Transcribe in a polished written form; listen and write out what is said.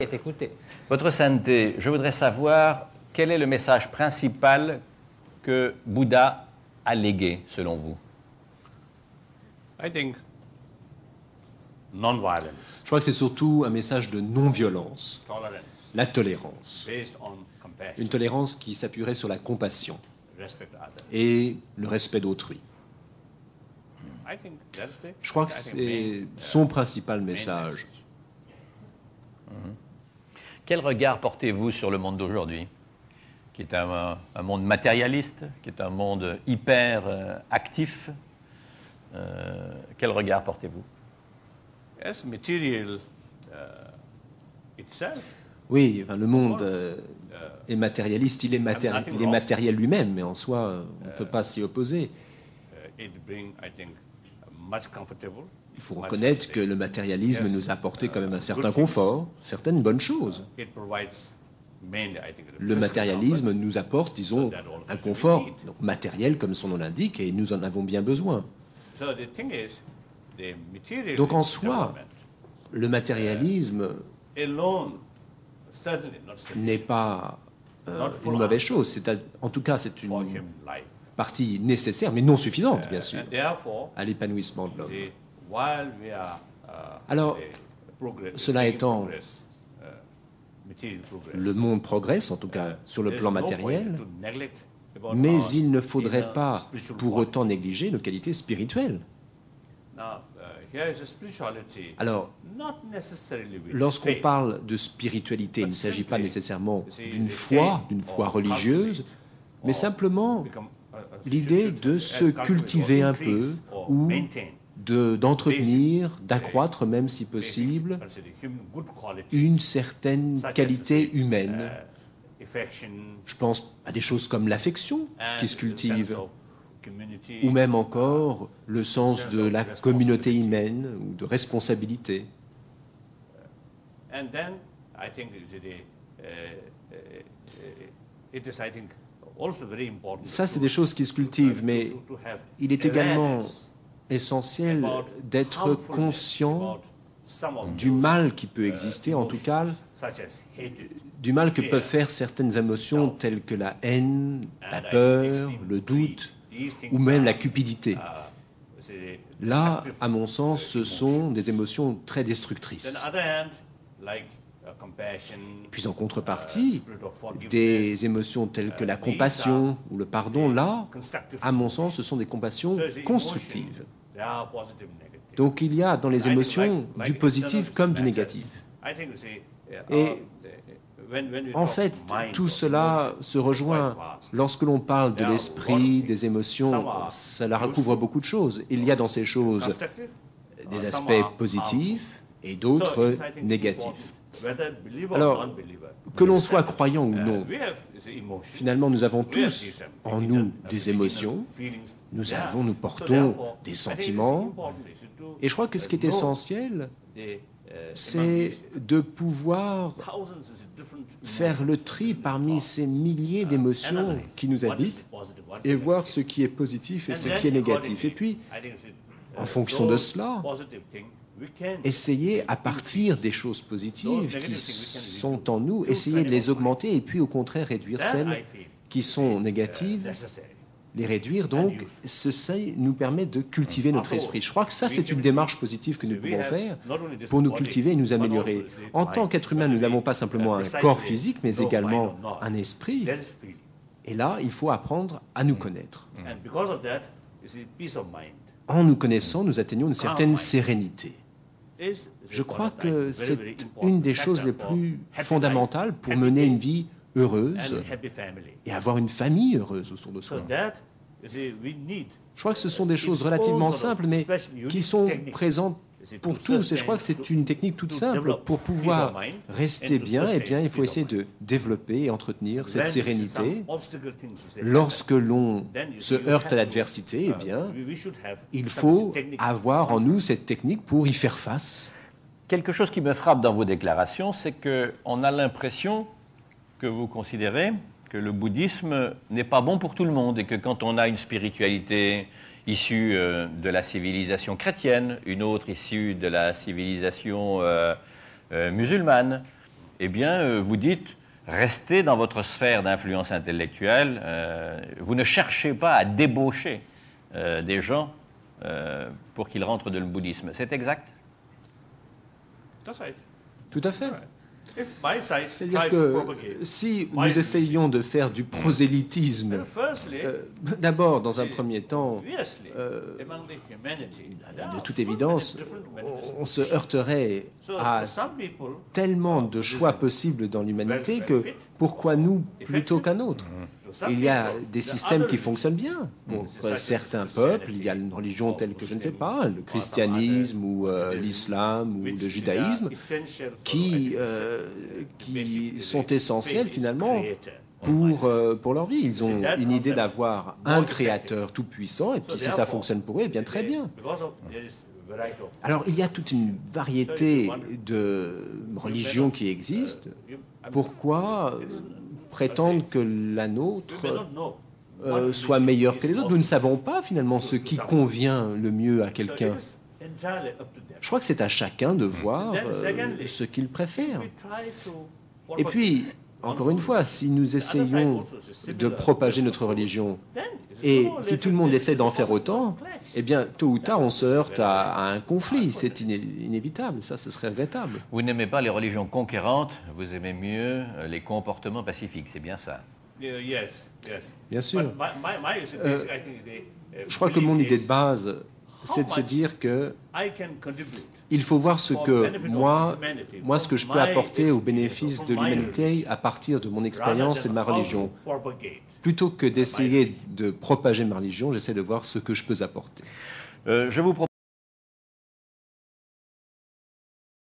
est écouté. Votre sainteté, je voudrais savoir quel est le message principal que Bouddha a légué, selon vous? I think non-violence, Je crois que c'est surtout un message de non-violence, tolerance, la tolérance. based on compassion, Une tolérance qui s'appuierait sur la compassion respect others. et le respect d'autrui. I think that's the. Je crois que c'est son principal message. Quel regard portez-vous sur le monde d'aujourd'hui, qui est un monde matérialiste, qui est un monde hyper actif? Quel regard portez-vous? Yes, material itself. Oui, enfin, le monde est matérialiste, il est matériel lui-même, mais en soi, on ne peut pas s'y opposer. It bring, I think, much comfortable. Il faut reconnaître que le matérialisme nous a apporté quand même un certain confort, certaines bonnes choses. It provides mainly, I think, Le matérialisme nous apporte, disons, un confort donc matériel, comme son nom l'indique, et nous en avons bien besoin. So the thing is, the material Donc en soi, development le matérialisme alone certainly not sufficient n'est pas une mauvaise chose. En tout cas, c'est for une human life. partie nécessaire, mais non suffisante, bien sûr, And therefore, à l'épanouissement de l'homme. while we are Alors, cela making étant, material progress, le monde progresse, en tout cas sur le there's plan no point matériel, to neglect about mais our il ne faudrait inner pas spiritual pour quality. autant négliger nos qualités spirituelles. Now, here is a spirituality, Alors, not necessarily with lorsqu'on faith, parle de spiritualité, il ne s'agit pas nécessairement d'une d'une foi religieuse, mais simplement become l'idée de se cultiver un peu ou d'entretenir, d'accroître même si possible, une certaine qualité humaine. Je pense à des choses comme l'affection qui se cultive, ou même encore le sens de la communauté humaine ou de responsabilité. Ça, c'est des choses qui se cultivent, mais il est également essentiel d'être conscient du mal qui peut exister, en tout cas, du mal que peuvent faire certaines émotions telles que la haine, la peur, le doute, ou même la cupidité. Là, à mon sens, ce sont des émotions très destructrices. Puis en contrepartie, des émotions telles que la compassion ou le pardon, là, à mon sens, ce sont des compassions constructives. Donc il y a dans les émotions du positif comme du négatif. Et en fait, tout cela se rejoint. Lorsque l'on parle de l'esprit, des émotions, cela recouvre beaucoup de choses. Il y a dans ces choses des aspects positifs et d'autres négatifs. Alors, que l'on soit croyant ou non, finalement, nous avons tous en nous des émotions, nous portons des sentiments, et je crois que ce qui est essentiel, c'est de pouvoir faire le tri parmi ces milliers d'émotions qui nous habitent et voir ce qui est positif et ce qui est négatif. Et puis, en fonction de cela, essayer à partir des choses positives qui sont en nous, essayer de les augmenter et puis au contraire réduire celles qui sont négatives, les réduire. Donc, ceci nous permet de cultiver notre esprit. Je crois que ça, c'est une démarche positive que nous pouvons faire pour nous cultiver et nous améliorer. En tant qu'être humain, nous n'avons pas simplement un corps physique, mais également un esprit. Et là, il faut apprendre à nous connaître. En nous connaissant, nous atteignons une certaine sérénité. Je crois que c'est une des choses les plus fondamentales pour mener une vie heureuse et avoir une famille heureuse autour de soi. Je crois que ce sont des choses relativement simples, mais qui sont présentes pour tous. Et je crois que c'est une technique toute simple. Pour pouvoir rester bien, eh bien, il faut essayer de développer et entretenir cette sérénité. Lorsque l'on se heurte à l'adversité, eh bien, il faut avoir en nous cette technique pour y faire face. Quelque chose qui me frappe dans vos déclarations, c'est qu'on a l'impression que vous considérez que le bouddhisme n'est pas bon pour tout le monde et que quand on a une spiritualité issue de la civilisation chrétienne, une autre issue de la civilisation musulmane, eh bien, vous dites, restez dans votre sphère d'influence intellectuelle, vous ne cherchez pas à débaucher des gens pour qu'ils rentrent dans le bouddhisme. C'est exact? Tout à fait. C'est-à-dire que si nous essayons de faire du prosélytisme, d'abord, dans un premier temps, de toute évidence, on se heurterait à tellement de choix possibles dans l'humanité que pourquoi nous plutôt qu'un autre? Il y a des systèmes qui fonctionnent bien. Pour certains peuples, il y a une religion telle que, je ne sais pas, le christianisme ou l'islam ou le judaïsme, qui sont essentiels finalement pour leur vie. Ils ont une idée d'avoir un créateur tout-puissant, et puis si ça fonctionne pour eux, eh bien très bien. Alors il y a toute une variété de religions qui existent. Pourquoi prétendre que la nôtre soit meilleure que les autres? Nous ne savons pas finalement ce qui convient le mieux à quelqu'un. Je crois que c'est à chacun de voir ce qu'il préfère. Et puis, encore une fois, si nous essayons de propager notre religion, et si tout le monde essaie d'en faire autant, eh bien, tôt ou tard, on se heurte à un conflit. C'est inévitable, ça, ce serait regrettable. Vous n'aimez pas les religions conquérantes, vous aimez mieux les comportements pacifiques, c'est bien ça? Bien sûr. Je crois que mon idée de base, c'est de se dire que il faut voir ce que moi, ce que je peux apporter au bénéfice de l'humanité à partir de mon expérience et de ma religion. Plutôt que d'essayer de propager ma religion, j'essaie de voir ce que je peux apporter. Je vous propose